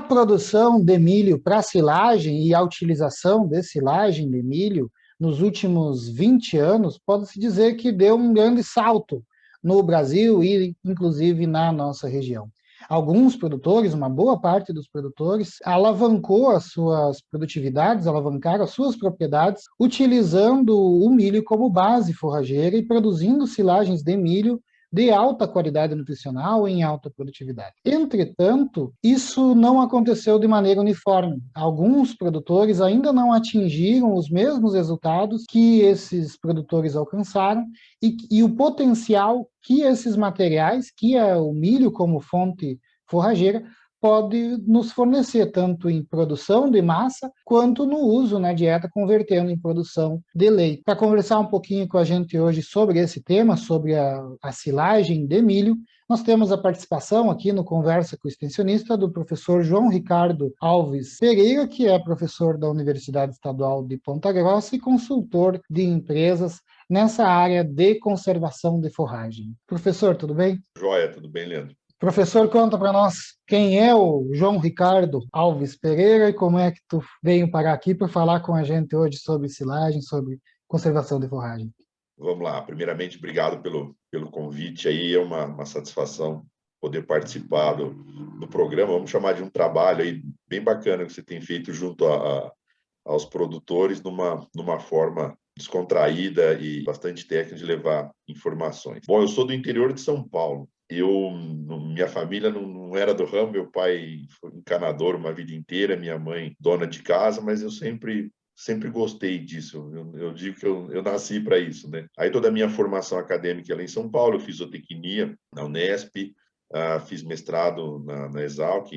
produção de milho para silagem e a utilização de silagem de milho nos últimos 20 anos, pode-se dizer que deu um grande salto no Brasil e, inclusive, na nossa região. Alguns produtores, uma boa parte dos produtores, alavancou as suas produtividades, alavancaram as suas propriedades, utilizando o milho como base forrageira e produzindo silagens de milho de alta qualidade nutricional em alta produtividade. Entretanto, isso não aconteceu de maneira uniforme. Alguns produtores ainda não atingiram os mesmos resultados que esses produtores alcançaram e o potencial que esses materiais, que é o milho como fonte forrageira, pode nos fornecer, tanto em produção de massa, quanto no uso na dieta, convertendo em produção de leite. Para conversar um pouquinho com a gente hoje sobre esse tema, sobre a silagem de milho, nós temos a participação aqui no Conversa com o Extensionista do professor João Ricardo Alves Pereira, que é professor da Universidade Estadual de Ponta Grossa e consultor de empresas nessa área de conservação de forragem. Professor, tudo bem? Joia, tudo bem, Leandro? Professor, conta para nós quem é o João Ricardo Alves Pereira e como é que tu veio parar aqui para falar com a gente hoje sobre silagem, sobre conservação de forragem. Vamos lá. Primeiramente, obrigado pelo convite. Aí é uma satisfação poder participar do programa. Vamos chamar de um trabalho aí bem bacana que você tem feito junto aos produtores numa forma descontraída e bastante técnica de levar informações. Bom, eu sou do interior de São Paulo. Minha família não era do ramo, meu pai foi encanador uma vida inteira, minha mãe dona de casa, mas eu sempre gostei disso. Eu digo que eu nasci para isso, né? Aí toda a minha formação acadêmica lá em São Paulo, eu fiz zootecnia na Unesp, fiz mestrado na Exalc,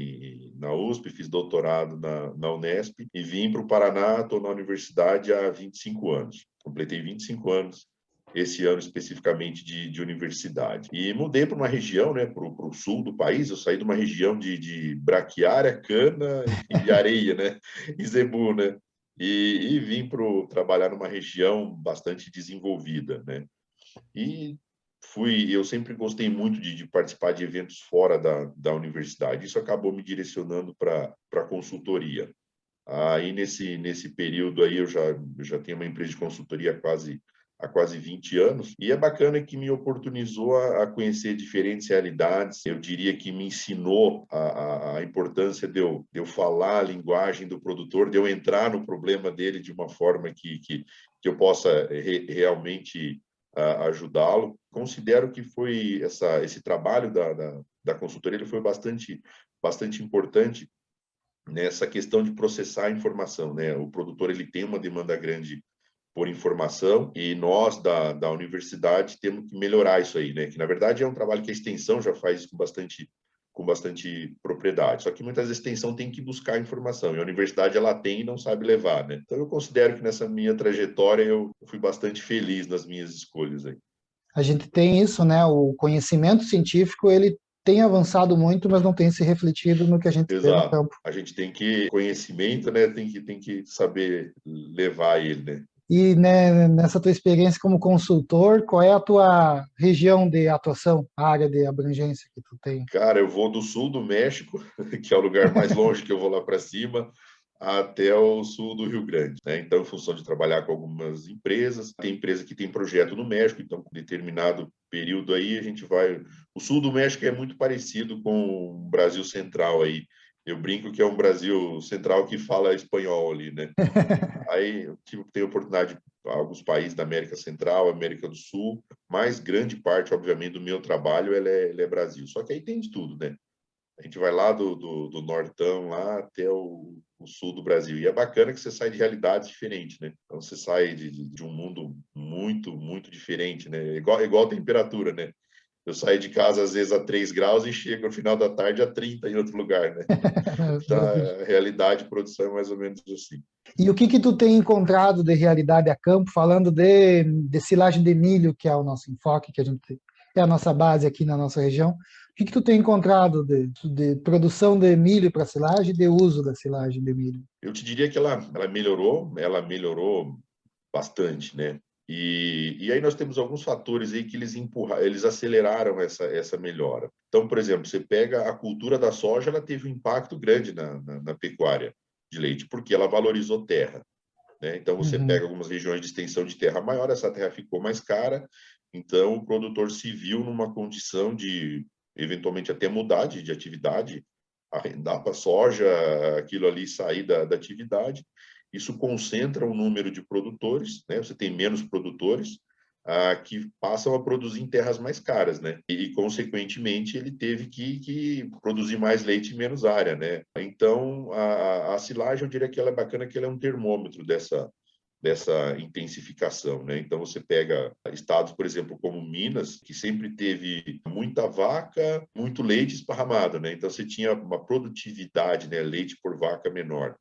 na USP, fiz doutorado na Unesp e vim para o Paraná, estou na universidade há 25 anos. Completei 25 anos esse ano especificamente de universidade. E mudei para uma região, né, para o sul do país. Eu saí de uma região de braquiária, cana e areia, né, e zebu, né, e vim para trabalhar numa região bastante desenvolvida, né. E eu sempre gostei muito de participar de eventos fora da universidade. Isso acabou me direcionando para a consultoria. Aí, nesse período aí, eu já tenho uma empresa de consultoria há quase 20 anos, e é bacana que me oportunizou a conhecer diferentes realidades. Eu diria que me ensinou a importância de eu falar a linguagem do produtor, de eu entrar no problema dele de uma forma que eu possa realmente ajudá-lo. Considero que foi esse trabalho da consultoria, ele foi bastante importante nessa questão de processar a informação, né? O produtor ele tem uma demanda grande por informação e nós da universidade temos que melhorar isso aí, né? Que na verdade é um trabalho que a extensão já faz com bastante propriedade. Só que muitas vezes a extensão tem que buscar informação e a universidade ela tem e não sabe levar, né? Então eu considero que nessa minha trajetória eu fui bastante feliz nas minhas escolhas aí. A gente tem isso, né? O conhecimento científico, ele tem avançado muito, mas não tem se refletido no que a gente vê no Exato. campo. A gente tem que conhecimento, né? Tem que saber levar ele, né? E né, nessa tua experiência como consultor, qual é a tua região de atuação, a área de abrangência que tu tem? Cara, eu vou do sul do México, que é o lugar mais longe que eu vou lá para cima, até o sul do Rio Grande, né? Então, em função de trabalhar com algumas empresas, tem empresa que tem projeto no México, então, com determinado período aí, a gente vai... O sul do México é muito parecido com o Brasil Central aí. Eu brinco que é um Brasil Central que fala espanhol ali, né? Aí eu tenho oportunidade de alguns países da América Central, América do Sul, mas grande parte, obviamente, do meu trabalho ele é Brasil. Só que aí tem de tudo, né? A gente vai lá do nortão lá até o sul do Brasil. E é bacana que você sai de realidades diferentes, né? Então você sai de um mundo muito, muito diferente, né? Igual a temperatura, né? Eu saio de casa às vezes a 3 graus e chego no final da tarde a 30 em outro lugar, né? Então, a realidade de produção é mais ou menos assim. E o que tu tem encontrado de realidade a campo, falando de silagem de milho, que é o nosso enfoque, que a gente é a nossa base aqui na nossa região. O que tu tem encontrado de produção de milho para silagem e de uso da silagem de milho? Eu te diria que ela melhorou bastante, né? E aí nós temos alguns fatores aí que eles aceleraram essa melhora. Então, por exemplo, você pega a cultura da soja, ela teve um impacto grande na pecuária de leite, porque ela valorizou terra, né? Então, você Uhum. pega algumas regiões de extensão de terra maior, essa terra ficou mais cara, então o produtor se viu numa condição de, eventualmente, até mudar de atividade, arrendar para soja, aquilo ali sair da atividade. Isso concentra o número de produtores, né? Você tem menos produtores que passam a produzir em terras mais caras, né? Consequentemente, ele teve que produzir mais leite em menos área, né? Então, a silagem, eu diria que ela é bacana, que ela é um termômetro dessa intensificação, né? Então você pega estados, por exemplo, como Minas, que sempre teve muita vaca, muito leite esparramado, né? Então você tinha uma produtividade, né, leite por vaca menor.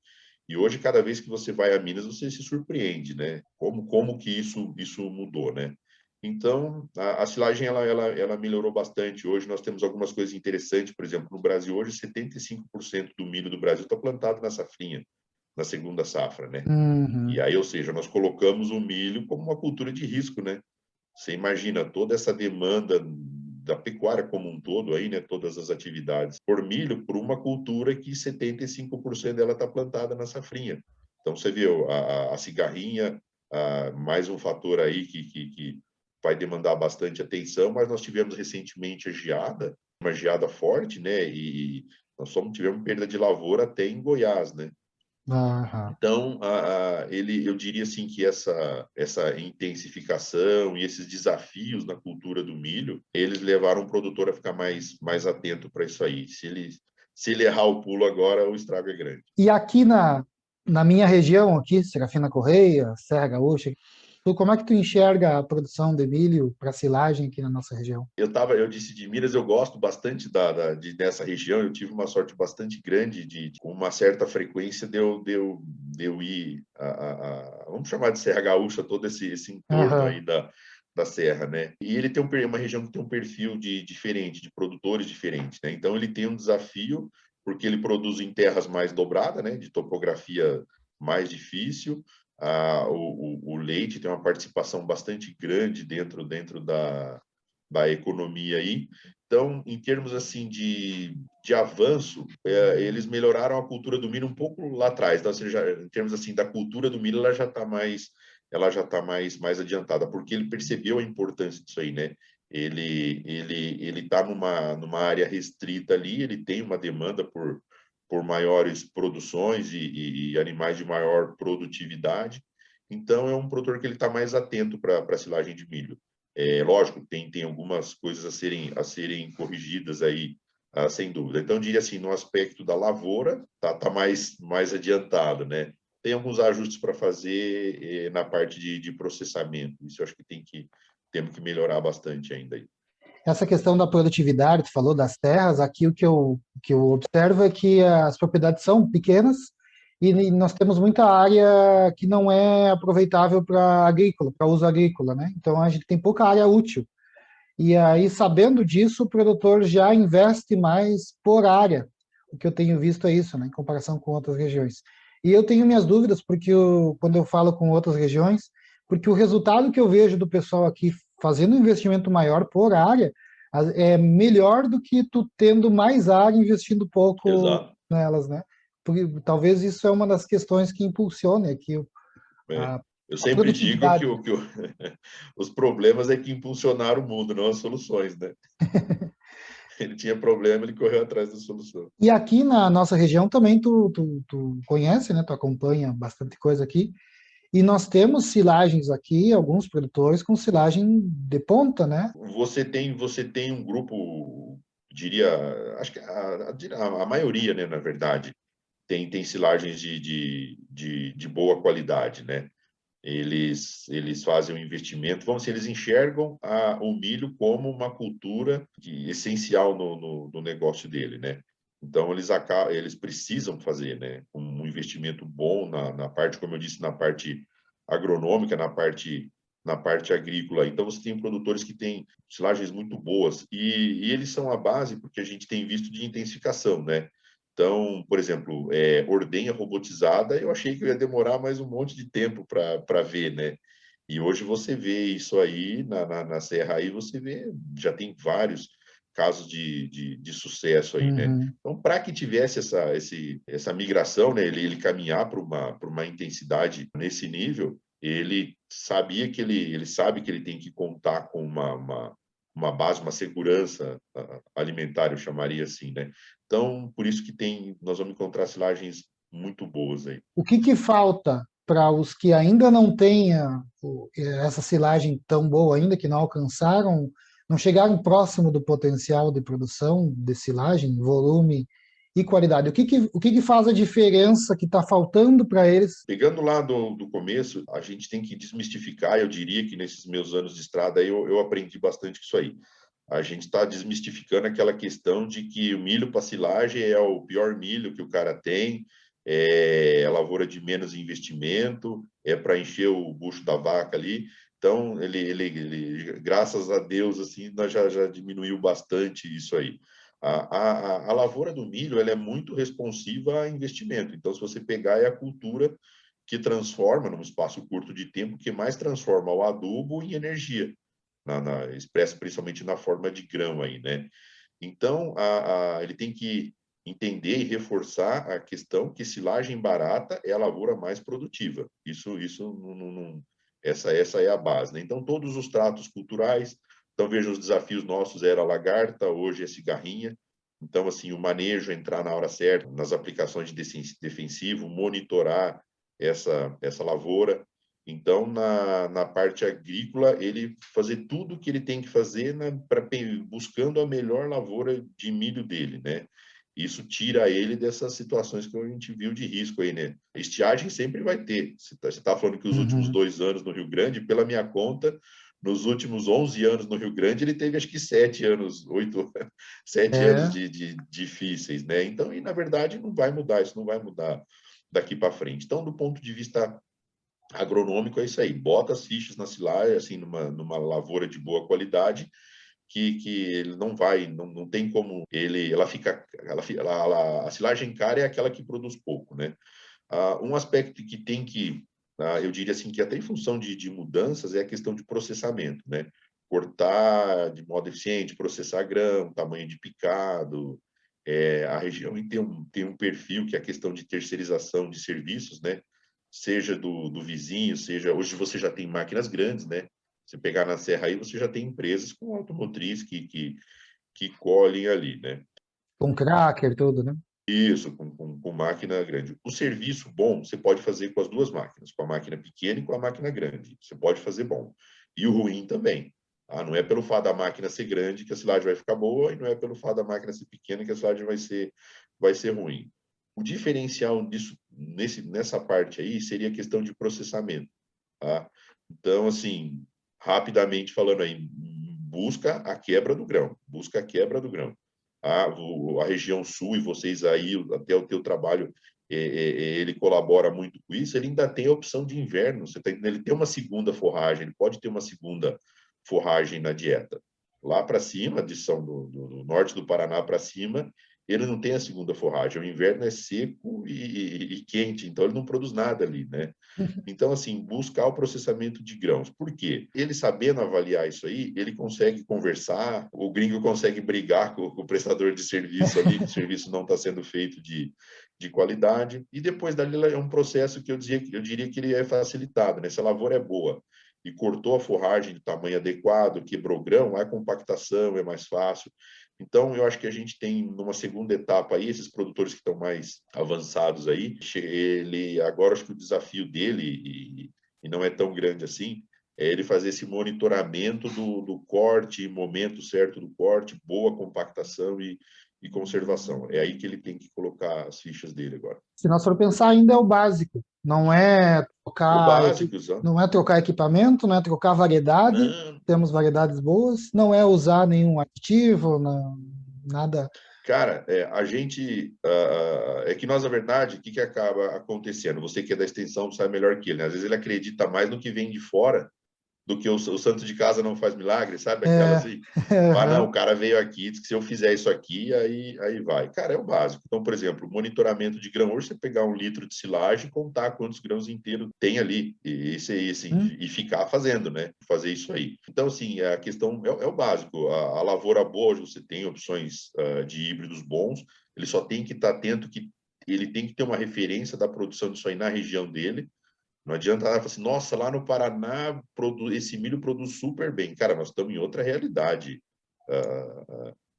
E hoje, cada vez que você vai a Minas, você se surpreende, né? Como que isso mudou, né? Então, a silagem ela melhorou bastante. Hoje nós temos algumas coisas interessantes, por exemplo, no Brasil hoje 75% do milho do Brasil está plantado na safrinha, na segunda safra, né? E Uhum. aí, ou seja, nós colocamos o milho como uma cultura de risco, né? Você imagina toda essa demanda da pecuária como um todo aí, né? Todas as atividades por milho, por uma cultura que 75% dela está plantada na safrinha. Então, você viu a cigarrinha, mais um fator aí que vai demandar bastante atenção, mas nós tivemos recentemente a geada, uma geada forte, né? E nós tivemos perda de lavoura até em Goiás, né? Aham. Então, eu diria assim que essa intensificação e esses desafios na cultura do milho, eles levaram o produtor a ficar mais atento para isso aí. Se ele errar o pulo agora, o estrago é grande. E aqui na minha região, aqui, Serafina Correia, Serra Gaúcha, como é que tu enxerga a produção de milho para silagem aqui na nossa região? Eu disse de Minas, eu gosto bastante dessa região. Eu tive uma sorte bastante grande com uma certa frequência de eu ir vamos chamar de Serra Gaúcha, todo esse entorno Aham. aí da serra, né? E ele tem uma região que tem um perfil diferente, de produtores diferentes, né? Então ele tem um desafio porque ele produz em terras mais dobradas, né? De topografia mais difícil. O leite tem uma participação bastante grande dentro da economia aí. Então, em termos assim de avanço, eles melhoraram a cultura do milho um pouco lá atrás. Então, seja, em termos assim da cultura do milho, ela já está mais adiantada, porque ele percebeu a importância disso aí, né? Ele está numa área restrita ali, ele tem uma demanda por maiores produções e animais de maior produtividade. Então, é um produtor que ele está mais atento para a silagem de milho. Lógico, tem algumas coisas a serem corrigidas aí, sem dúvida. Então, eu diria assim, no aspecto da lavoura, tá mais adiantado, né? Tem alguns ajustes para fazer na parte de processamento. Isso eu acho que temos que melhorar bastante ainda aí. Essa questão da produtividade, tu falou das terras, aqui o que eu observo é que as propriedades são pequenas e nós temos muita área que não é aproveitável para agrícola, para uso agrícola, né? Então a gente tem pouca área útil. E aí, sabendo disso, o produtor já investe mais por área. O que eu tenho visto é isso, né, em comparação com outras regiões. E eu tenho minhas dúvidas, porque quando eu falo com outras regiões, porque o resultado que eu vejo do pessoal aqui fazendo um investimento maior por área é melhor do que tu tendo mais área investindo pouco Exato. nelas, né? Porque talvez isso é uma das questões que impulsione aqui É. a, Eu a sempre digo que, produtividade. os problemas é que impulsionaram o mundo, não as soluções, né? Ele tinha problema, ele correu atrás da solução. E aqui na nossa região também tu conhece, né? Tu acompanha bastante coisa aqui. E nós temos silagens aqui, alguns produtores com silagem de ponta, né? Você tem um grupo, diria, acho que a maioria, né, na verdade, tem silagens de boa qualidade, né? Eles fazem um investimento, vamos dizer, eles enxergam o milho como uma cultura essencial no negócio dele, né? Então, eles precisam fazer, né, um investimento bom na parte, como eu disse, na parte agronômica, na parte agrícola. Então, você tem produtores que têm silagens muito boas e eles são a base, porque a gente tem visto de intensificação, né? Então, por exemplo, ordenha robotizada, eu achei que eu ia demorar mais um monte de tempo para ver, né? E hoje você vê isso aí na Serra, aí você vê, já tem vários casos de sucesso aí, né? Uhum. Então, para que tivesse essa migração, né, ele caminhar para uma intensidade nesse nível, ele sabia que ele sabe que ele tem que contar com uma base, uma segurança alimentar, eu chamaria assim, né? Então, por isso que nós vamos encontrar silagens muito boas aí. O que que falta para os que ainda não tenham essa silagem tão boa ainda, que não alcançaram, não chegaram próximo do potencial de produção de silagem, volume e qualidade? O que que faz a diferença que está faltando para eles? Pegando lá do começo, a gente tem que desmistificar, eu diria que nesses meus anos de estrada eu aprendi bastante com isso aí. A gente está desmistificando aquela questão de que o milho para silagem é o pior milho que o cara tem, é a lavoura de menos investimento, é para encher o bucho da vaca ali. Então, graças a Deus, assim, nós já diminuiu bastante isso aí. A lavoura do milho ela é muito responsiva a investimento. Então, se você pegar, é a cultura que transforma, num espaço curto de tempo, que mais transforma o adubo em energia expressa principalmente na forma de grão aí, né? Então, ele tem que entender e reforçar a questão que silagem barata é a lavoura mais produtiva. Isso essa é a base, né? Então, todos os tratos culturais, então veja os desafios nossos era lagarta, hoje é cigarrinha. Então, assim, o manejo, entrar na hora certa, nas aplicações de defensivo, monitorar essa lavoura. Então, na parte agrícola, ele fazer tudo o que ele tem que fazer buscando a melhor lavoura de milho dele, né? Isso tira ele dessas situações que a gente viu de risco aí, né? Estiagem sempre vai ter. Você está falando que os últimos Uhum. 2 anos no Rio Grande, pela minha conta, nos últimos 11 anos no Rio Grande, ele teve acho que 7 anos, 8, 7 anos É. de difíceis, né? Então, e na verdade, não vai mudar, isso não vai mudar daqui para frente. Então, do ponto de vista agronômico é isso aí, bota as fichas na silagem, assim, numa lavoura de boa qualidade, que ele não vai, não tem como ela fica, a silagem cara é aquela que produz pouco, né? Um aspecto que tem que, eu diria assim, que até em função de mudanças é a questão de processamento, né? Cortar de modo eficiente, processar grão, tamanho de picado, a região tem um perfil que é a questão de terceirização de serviços, né? Seja do vizinho, seja... Hoje você já tem máquinas grandes, né? Você pegar na serra aí, você já tem empresas com automotriz que colhem ali, né? Com cracker, tudo, né? Isso, com máquina grande. O serviço bom você pode fazer com as duas máquinas, com a máquina pequena e com a máquina grande. Você pode fazer bom. E o ruim também. Não é pelo fato da máquina ser grande que a silagem vai ficar boa, e não é pelo fato da máquina ser pequena que a silagem vai ser ruim. O diferencial disso, nessa parte aí, seria a questão de processamento. Tá? Então, assim, rapidamente falando aí, busca a quebra do grão, busca a quebra do grão. A região sul e vocês aí, até o teu trabalho, ele colabora muito com isso, ele ainda tem a opção de inverno, ele tem uma segunda forragem, ele pode ter uma segunda forragem na dieta. Lá para cima, do norte do Paraná para cima, ele não tem a segunda forragem, o inverno é seco e quente, então ele não produz nada ali, né? Então, assim, buscar o processamento de grãos. Por quê? Ele sabendo avaliar isso aí, ele consegue conversar, o gringo consegue brigar com o prestador de serviço ali, que o serviço não está sendo feito de qualidade, e depois dali é um processo que eu diria que ele é facilitado, né? Se a lavoura é boa e cortou a forragem de tamanho adequado, quebrou grão, a compactação é mais fácil. Então, eu acho que a gente tem, numa segunda etapa aí, esses produtores que estão mais avançados aí, agora acho que o desafio dele, e não é tão grande assim, é ele fazer esse monitoramento do corte, momento certo do corte, boa compactação e conservação. É aí que ele tem que colocar as fichas dele agora. Se nós for pensar, ainda é o básico. O básico, só. Não é trocar equipamento, não é trocar variedade, Não, temos variedades boas, não é usar nenhum aditivo, nada. cara, a gente. É que nós, na verdade, o que acaba acontecendo? Você que é da extensão sabe melhor que ele, né? Às vezes ele acredita mais no que vem de fora do que o santo de casa não faz milagre, sabe? Aquela É, assim, não, o cara veio aqui, disse que se eu fizer isso aqui, aí vai. Cara, é o básico. Então, por exemplo, monitoramento de grão, hoje você pegar 1 litro de silagem e contar quantos grãos inteiros tem ali, e ficar fazendo, né? Fazer isso aí. Então, assim, a questão é o básico. A lavoura boa, hoje você tem opções de híbridos bons, ele só tem que estar atento que ele tem que ter uma referência da produção disso aí na região dele. Não adianta falar assim, nossa, lá no Paraná esse milho produz super bem. Cara, nós estamos em outra realidade.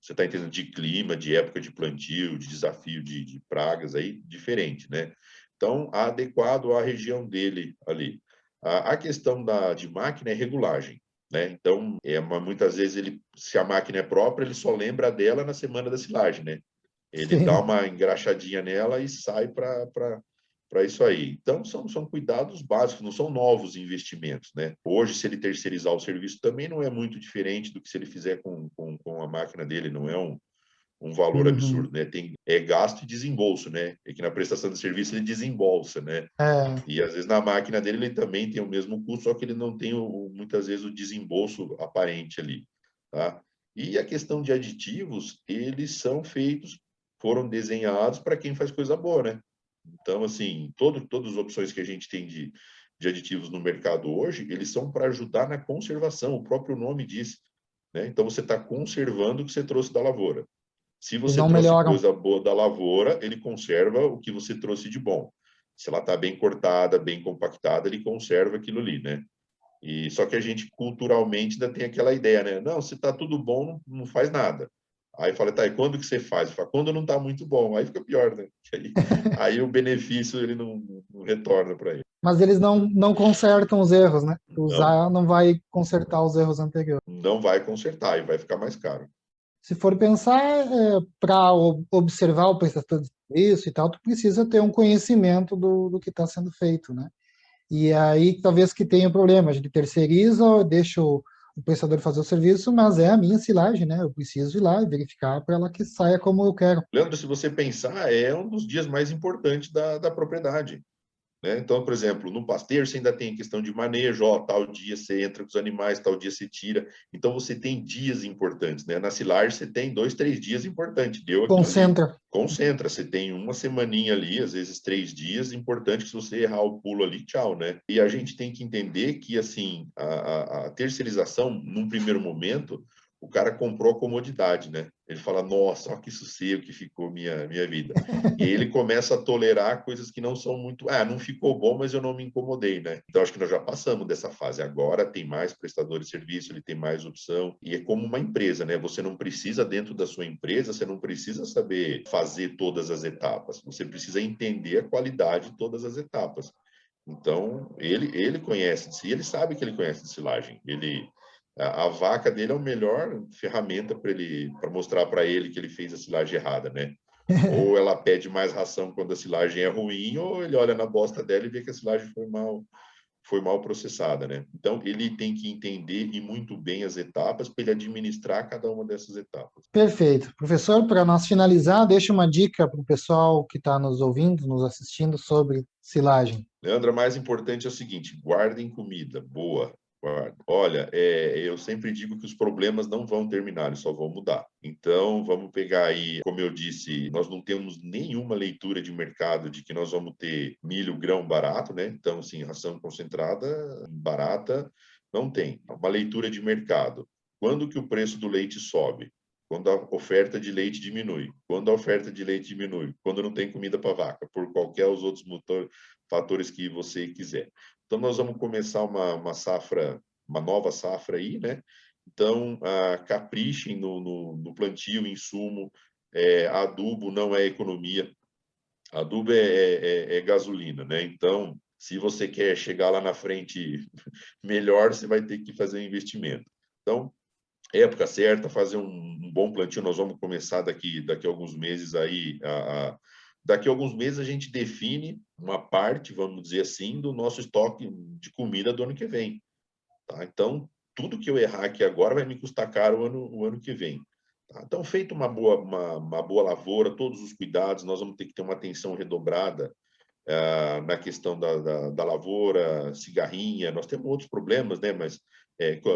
Você está entendendo de clima, de época de plantio, de desafio de pragas aí, diferente, né? Então, adequado à região dele ali. A questão de máquina é regulagem, né? Então, muitas vezes, se a máquina é própria, ele só lembra dela na semana da silagem, né? Ele dá sim. uma engraxadinha nela e sai para isso aí. Então, são cuidados básicos, não são novos investimentos, né? Hoje, se ele terceirizar o serviço, também não é muito diferente do que se ele fizer com a máquina dele, não é um valor Uhum. absurdo, né? É gasto e desembolso, né? É que na prestação de serviço ele desembolsa, né? É, E às vezes na máquina dele ele também tem o mesmo custo, só que ele não tem muitas vezes o desembolso aparente ali, tá? E a questão de aditivos, eles são feitos, foram desenhados para quem faz coisa boa, né? Então, assim, todas as opções que a gente tem de aditivos no mercado hoje, eles são para ajudar na conservação, o próprio nome diz, né? Então, você está conservando o que você trouxe da lavoura. Se eles você não trouxe melhoram. coisa boa da lavoura, ele conserva o que você trouxe de bom. Se ela está bem cortada, bem compactada, ele conserva aquilo ali, né? E só que a gente culturalmente ainda tem aquela ideia, né? Não, se está tudo bom, não faz nada. Aí fala, tá, e quando que você faz? Fala, quando não está muito bom, aí fica pior, né? Aí o benefício ele não retorna para ele. Mas eles não consertam os erros, né? Não, Usar não vai consertar os erros anteriores. não vai consertar e vai ficar mais caro. Se for pensar, para observar o prestador de serviço e tal, tu precisa ter um conhecimento do que está sendo feito, né? E aí, talvez que tenha problema, a gente terceiriza, deixa o prestador fazer o serviço, mas é a minha silagem, né? Eu preciso ir lá e verificar para ela que saia como eu quero. Leandro, se você pensar, é um dos dias mais importantes da propriedade. Né? Então, por exemplo, no pasteiro você ainda tem questão de manejo, ó, tal dia você entra com os animais, tal dia você tira. Então, você tem dias importantes. Né? Na silagem, você tem 2, 3 dias importantes. Deu aquilo ali. Concentra. Concentra, você tem uma semaninha ali, às vezes 3 dias, importante que se você errar o pulo ali, tchau, né? E a gente tem que entender que, assim, a terceirização, num primeiro momento, o cara comprou a comodidade, né? Ele fala, nossa, olha que sossego que ficou minha vida. E aí ele começa a tolerar coisas que não são muito. Não ficou bom, mas eu não me incomodei, né? Então acho que nós já passamos dessa fase. Agora tem mais prestadores de serviço, ele tem mais opção. E é como uma empresa, né? Você não precisa, dentro da sua empresa, você não precisa saber fazer todas as etapas. Você precisa entender a qualidade de todas as etapas. Então, ele conhece de si, ele sabe que ele conhece de silagem. A vaca dele é a melhor ferramenta para mostrar para ele que ele fez a silagem errada, né? Ou ela pede mais ração quando a silagem é ruim, ou ele olha na bosta dela e vê que a silagem foi mal processada, né? Então, ele tem que entender e muito bem as etapas para ele administrar cada uma dessas etapas. Perfeito. Professor, para nós finalizar, deixa uma dica para o pessoal que está nos ouvindo, nos assistindo sobre silagem. Leandro, o mais importante é o seguinte: guardem comida boa. Olha, eu sempre digo que os problemas não vão terminar, eles só vão mudar. Então, vamos pegar aí, como eu disse, nós não temos nenhuma leitura de mercado de que nós vamos ter milho grão barato, né? Então, assim, ração concentrada barata não tem. Uma leitura de mercado. Quando que o preço do leite sobe? Quando a oferta de leite diminui. Quando a oferta de leite diminui. Quando não tem comida para vaca, por qualquer os outros fatores que você quiser. Então, nós vamos começar uma safra, uma nova safra aí, né? Então, caprichem no plantio, insumo, adubo não é economia, adubo é gasolina, né? Então, se você quer chegar lá na frente melhor, você vai ter que fazer um investimento. Então, época certa, fazer um bom plantio, nós vamos começar daqui a alguns meses aí, daqui a alguns meses a gente define uma parte, vamos dizer assim, do nosso estoque de comida do ano que vem, tá? Então, tudo que eu errar aqui agora vai me custar caro o ano que vem. Tá? Então, feito uma boa lavoura, todos os cuidados, nós vamos ter que ter uma atenção redobrada na questão da lavoura, cigarrinha, nós temos outros problemas, né? Mas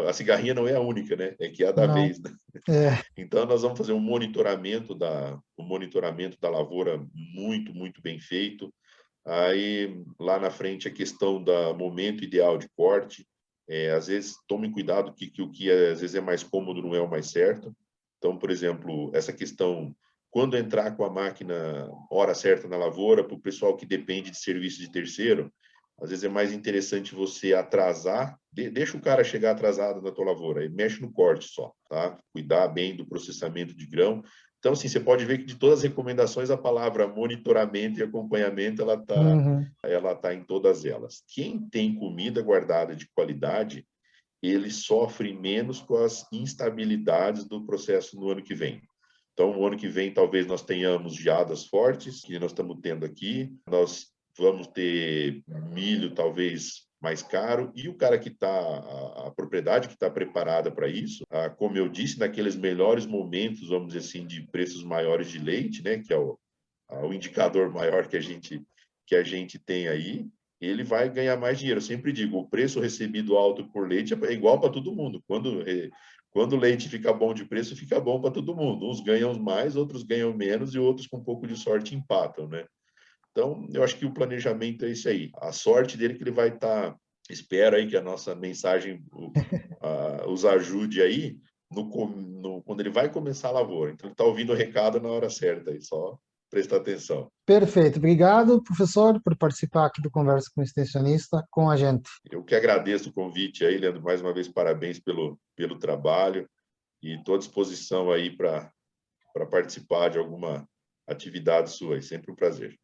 a cigarrinha não é a única, né? É que é a da Não. vez, né? É. Então, nós vamos fazer um monitoramento da lavoura muito bem feito. Aí, lá na frente, a questão do momento ideal de corte. Às vezes, tomem cuidado que o que às vezes é mais cômodo não é o mais certo. Então, por exemplo, essa questão, quando entrar com a máquina hora certa na lavoura, para o pessoal que depende de serviço de terceiro, às vezes é mais interessante você atrasar, deixa o cara chegar atrasado na tua lavoura, e mexe no corte só, tá? Cuidar bem do processamento de grão. Então, assim, você pode ver que de todas as recomendações, a palavra monitoramento e acompanhamento, Uhum. ela tá em todas elas. Quem tem comida guardada de qualidade, ele sofre menos com as instabilidades do processo no ano que vem. Então, no ano que vem, talvez nós tenhamos geadas fortes, que nós estamos tendo aqui. Nós vamos ter milho, talvez, mais caro. E o cara que está, a propriedade que está preparada para isso, como eu disse, naqueles melhores momentos, vamos dizer assim, de preços maiores de leite, né, que é o indicador maior que a gente tem aí, ele vai ganhar mais dinheiro. Eu sempre digo, o preço recebido alto por leite é igual para todo mundo. Quando o leite fica bom de preço, fica bom para todo mundo. Uns ganham mais, outros ganham menos e outros com um pouco de sorte empatam, né? Então, eu acho que o planejamento é isso aí. A sorte dele é que ele vai estar... Espero aí que a nossa mensagem os ajude aí quando ele vai começar a lavoura. Então, ele está ouvindo o recado na hora certa aí, só prestar atenção. Perfeito. Obrigado, professor, por participar aqui do Conversa com o Extensionista com a gente. Eu que agradeço o convite aí, Leandro. Mais uma vez, parabéns pelo trabalho e estou à disposição aí para participar de alguma atividade sua. É sempre um prazer.